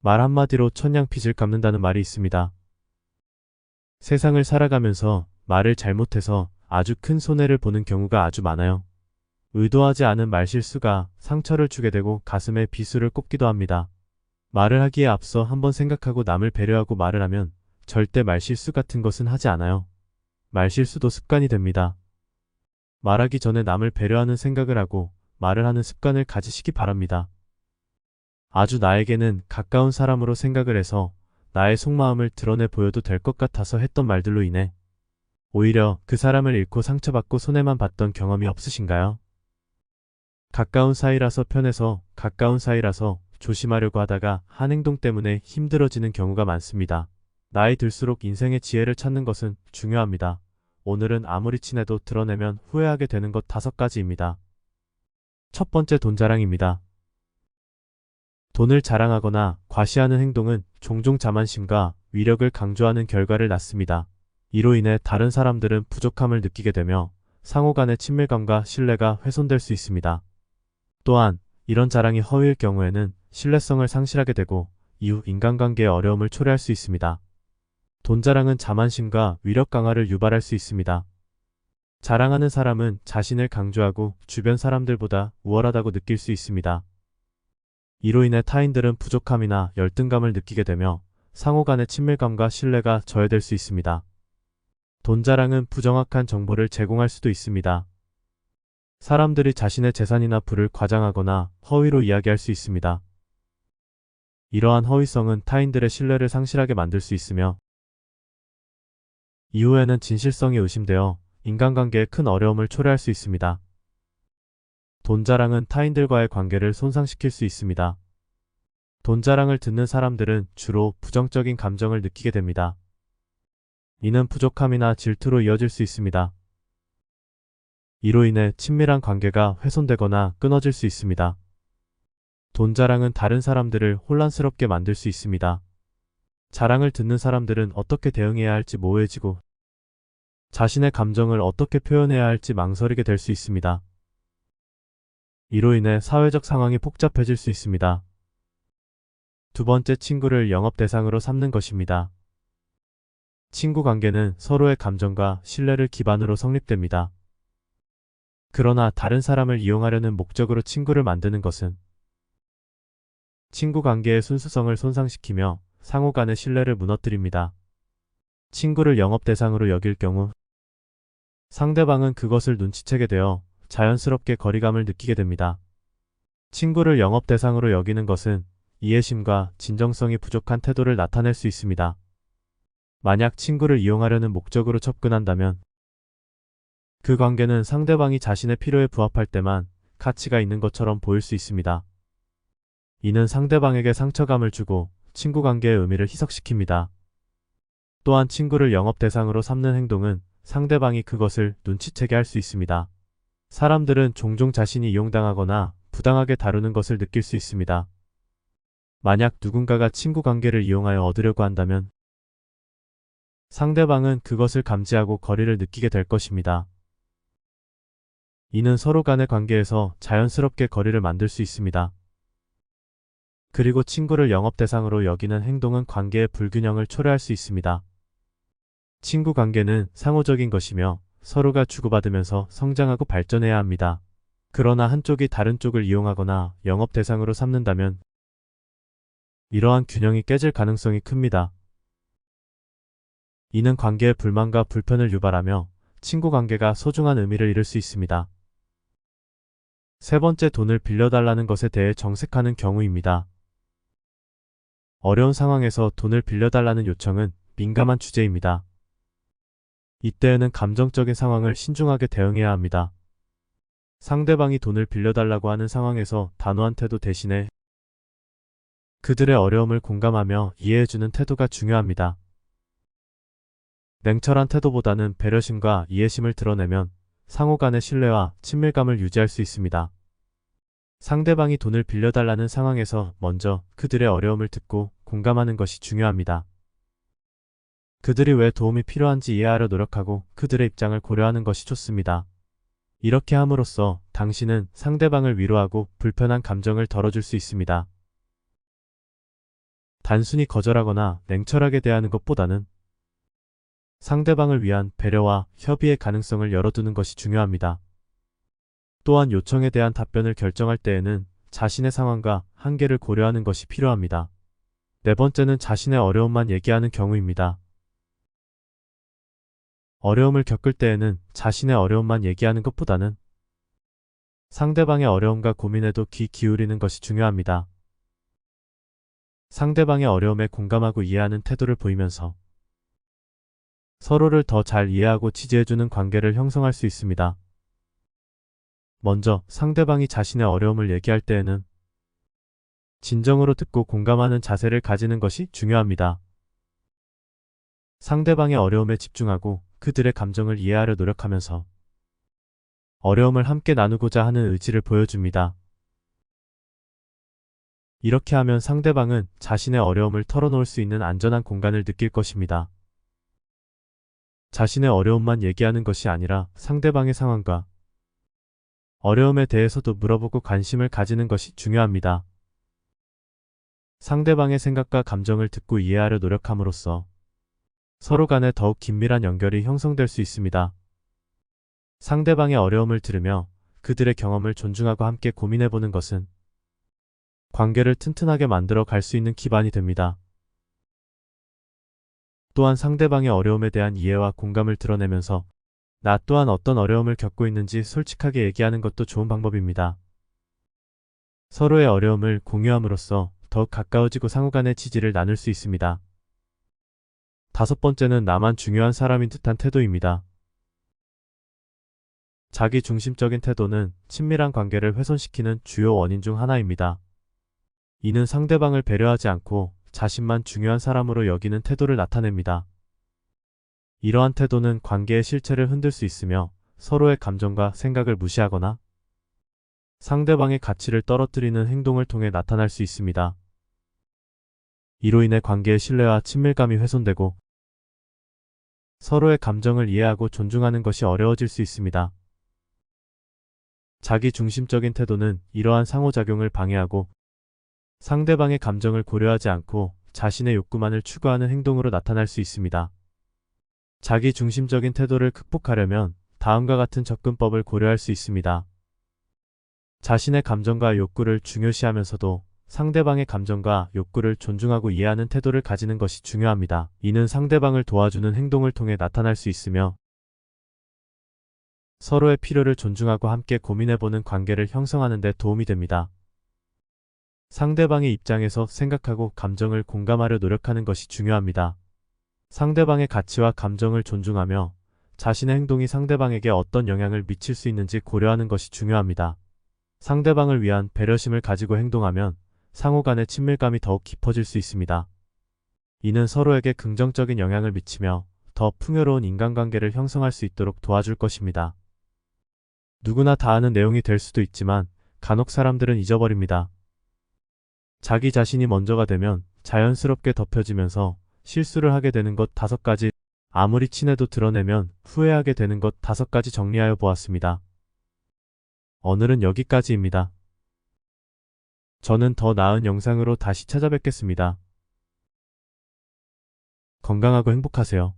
말 한마디로 천냥빚을 갚는다는 말이 있습니다. 세상을 살아가면서 말을 잘못해서 아주 큰 손해를 보는 경우가 아주 많아요. 의도하지 않은 말실수가 상처를 주게 되고 가슴에 비수를 꼽기도 합니다. 말을 하기에 앞서 한번 생각하고 남을 배려하고 말을 하면 절대 말실수 같은 것은 하지 않아요. 말실수도 습관이 됩니다. 말하기 전에 남을 배려하는 생각을 하고 말을 하는 습관을 가지시기 바랍니다. 아주 나에게는 가까운 사람으로 생각을 해서 나의 속마음을 드러내 보여도 될 것 같아서 했던 말들로 인해 오히려 그 사람을 잃고 상처받고 손해만 봤던 경험이 없으신가요? 가까운 사이라서 편해서 가까운 사이라서 조심하려고 하다가 한 행동 때문에 힘들어지는 경우가 많습니다. 나이 들수록 인생의 지혜를 찾는 것은 중요합니다. 오늘은 아무리 친해도 드러내면 후회하게 되는 것 5가지입니다. 첫 번째, 돈 자랑입니다. 돈을 자랑하거나 과시하는 행동은 종종 자만심과 위력을 강조하는 결과를 낳습니다. 이로 인해 다른 사람들은 부족함을 느끼게 되며 상호 간의 친밀감과 신뢰가 훼손될 수 있습니다. 또한 이런 자랑이 허위일 경우에는 신뢰성을 상실하게 되고 이후 인간관계의 어려움을 초래할 수 있습니다. 돈 자랑은 자만심과 위력 강화를 유발할 수 있습니다. 자랑하는 사람은 자신을 강조하고 주변 사람들보다 우월하다고 느낄 수 있습니다. 이로 인해 타인들은 부족함이나 열등감을 느끼게 되며 상호 간의 친밀감과 신뢰가 저해될 수 있습니다. 돈 자랑은 부정확한 정보를 제공할 수도 있습니다. 사람들이 자신의 재산이나 부를 과장하거나 허위로 이야기할 수 있습니다. 이러한 허위성은 타인들의 신뢰를 상실하게 만들 수 있으며 이후에는 진실성이 의심되어 인간관계에 큰 어려움을 초래할 수 있습니다. 돈 자랑은 타인들과의 관계를 손상시킬 수 있습니다. 돈 자랑을 듣는 사람들은 주로 부정적인 감정을 느끼게 됩니다. 이는 부족함이나 질투로 이어질 수 있습니다. 이로 인해 친밀한 관계가 훼손되거나 끊어질 수 있습니다. 돈 자랑은 다른 사람들을 혼란스럽게 만들 수 있습니다. 자랑을 듣는 사람들은 어떻게 대응해야 할지 모호해지고 자신의 감정을 어떻게 표현해야 할지 망설이게 될 수 있습니다. 이로 인해 사회적 상황이 복잡해질 수 있습니다. 두 번째, 친구를 영업 대상으로 삼는 것입니다. 친구 관계는 서로의 감정과 신뢰를 기반으로 성립됩니다. 그러나 다른 사람을 이용하려는 목적으로 친구를 만드는 것은 친구 관계의 순수성을 손상시키며 상호 간의 신뢰를 무너뜨립니다. 친구를 영업 대상으로 여길 경우 상대방은 그것을 눈치채게 되어 자연스럽게 거리감을 느끼게 됩니다. 친구를 영업 대상으로 여기는 것은 이해심과 진정성이 부족한 태도를 나타낼 수 있습니다. 만약 친구를 이용하려는 목적으로 접근한다면 그 관계는 상대방이 자신의 필요에 부합할 때만 가치가 있는 것처럼 보일 수 있습니다. 이는 상대방에게 상처감을 주고 친구 관계의 의미를 희석시킵니다. 또한 친구를 영업 대상으로 삼는 행동은 상대방이 그것을 눈치채게 할 수 있습니다. 사람들은 종종 자신이 이용당하거나 부당하게 다루는 것을 느낄 수 있습니다. 만약 누군가가 친구 관계를 이용하여 얻으려고 한다면 상대방은 그것을 감지하고 거리를 느끼게 될 것입니다. 이는 서로 간의 관계에서 자연스럽게 거리를 만들 수 있습니다. 그리고 친구를 영업 대상으로 여기는 행동은 관계의 불균형을 초래할 수 있습니다. 친구 관계는 상호적인 것이며 서로가 주고받으면서 성장하고 발전해야 합니다. 그러나 한쪽이 다른 쪽을 이용하거나 영업 대상으로 삼는다면 이러한 균형이 깨질 가능성이 큽니다. 이는 관계의 불만과 불편을 유발하며 친구 관계가 소중한 의미를 잃을 수 있습니다. 세 번째, 돈을 빌려달라는 것에 대해 정색하는 경우입니다. 어려운 상황에서 돈을 빌려달라는 요청은 민감한 주제입니다. 이때에는 감정적인 상황을 신중하게 대응해야 합니다. 상대방이 돈을 빌려달라고 하는 상황에서 단호한 태도 대신에 그들의 어려움을 공감하며 이해해주는 태도가 중요합니다. 냉철한 태도보다는 배려심과 이해심을 드러내면 상호 간의 신뢰와 친밀감을 유지할 수 있습니다. 상대방이 돈을 빌려달라는 상황에서 먼저 그들의 어려움을 듣고 공감하는 것이 중요합니다. 그들이 왜 도움이 필요한지 이해하려 노력하고 그들의 입장을 고려하는 것이 좋습니다. 이렇게 함으로써 당신은 상대방을 위로하고 불편한 감정을 덜어줄 수 있습니다. 단순히 거절하거나 냉철하게 대하는 것보다는 상대방을 위한 배려와 협의의 가능성을 열어두는 것이 중요합니다. 또한 요청에 대한 답변을 결정할 때에는 자신의 상황과 한계를 고려하는 것이 필요합니다. 네 번째는 자신의 어려움만 얘기하는 경우입니다. 어려움을 겪을 때에는 자신의 어려움만 얘기하는 것보다는 상대방의 어려움과 고민에도 귀 기울이는 것이 중요합니다. 상대방의 어려움에 공감하고 이해하는 태도를 보이면서 서로를 더 잘 이해하고 지지해주는 관계를 형성할 수 있습니다. 먼저 상대방이 자신의 어려움을 얘기할 때에는 진정으로 듣고 공감하는 자세를 가지는 것이 중요합니다. 상대방의 어려움에 집중하고 그들의 감정을 이해하려 노력하면서 어려움을 함께 나누고자 하는 의지를 보여줍니다. 이렇게 하면 상대방은 자신의 어려움을 털어놓을 수 있는 안전한 공간을 느낄 것입니다. 자신의 어려움만 얘기하는 것이 아니라 상대방의 상황과 어려움에 대해서도 물어보고 관심을 가지는 것이 중요합니다. 상대방의 생각과 감정을 듣고 이해하려 노력함으로써 서로 간에 더욱 긴밀한 연결이 형성될 수 있습니다. 상대방의 어려움을 들으며 그들의 경험을 존중하고 함께 고민해보는 것은 관계를 튼튼하게 만들어 갈 수 있는 기반이 됩니다. 또한 상대방의 어려움에 대한 이해와 공감을 드러내면서 나 또한 어떤 어려움을 겪고 있는지 솔직하게 얘기하는 것도 좋은 방법입니다. 서로의 어려움을 공유함으로써 더욱 가까워지고 상호 간의 지지를 나눌 수 있습니다. 다섯 번째는 나만 중요한 사람인 듯한 태도입니다. 자기 중심적인 태도는 친밀한 관계를 훼손시키는 주요 원인 중 하나입니다. 이는 상대방을 배려하지 않고 자신만 중요한 사람으로 여기는 태도를 나타냅니다. 이러한 태도는 관계의 실체를 흔들 수 있으며 서로의 감정과 생각을 무시하거나 상대방의 가치를 떨어뜨리는 행동을 통해 나타날 수 있습니다. 이로 인해 관계의 신뢰와 친밀감이 훼손되고 서로의 감정을 이해하고 존중하는 것이 어려워질 수 있습니다. 자기 중심적인 태도는 이러한 상호작용을 방해하고 상대방의 감정을 고려하지 않고 자신의 욕구만을 추구하는 행동으로 나타날 수 있습니다. 자기 중심적인 태도를 극복하려면 다음과 같은 접근법을 고려할 수 있습니다. 자신의 감정과 욕구를 중요시하면서도 상대방의 감정과 욕구를 존중하고 이해하는 태도를 가지는 것이 중요합니다. 이는 상대방을 도와주는 행동을 통해 나타날 수 있으며 서로의 필요를 존중하고 함께 고민해보는 관계를 형성하는 데 도움이 됩니다. 상대방의 입장에서 생각하고 감정을 공감하려 노력하는 것이 중요합니다. 상대방의 가치와 감정을 존중하며 자신의 행동이 상대방에게 어떤 영향을 미칠 수 있는지 고려하는 것이 중요합니다. 상대방을 위한 배려심을 가지고 행동하면 상호 간의 친밀감이 더욱 깊어질 수 있습니다. 이는 서로에게 긍정적인 영향을 미치며 더 풍요로운 인간관계를 형성할 수 있도록 도와줄 것입니다. 누구나 다 아는 내용이 될 수도 있지만 간혹 사람들은 잊어버립니다. 자기 자신이 먼저가 되면 자연스럽게 덮여지면서 실수를 하게 되는 것 5가지, 아무리 친해도 드러내면 후회하게 되는 것 5가지 정리하여 보았습니다. 오늘은 여기까지입니다. 저는 더 나은 영상으로 다시 찾아뵙겠습니다. 건강하고 행복하세요.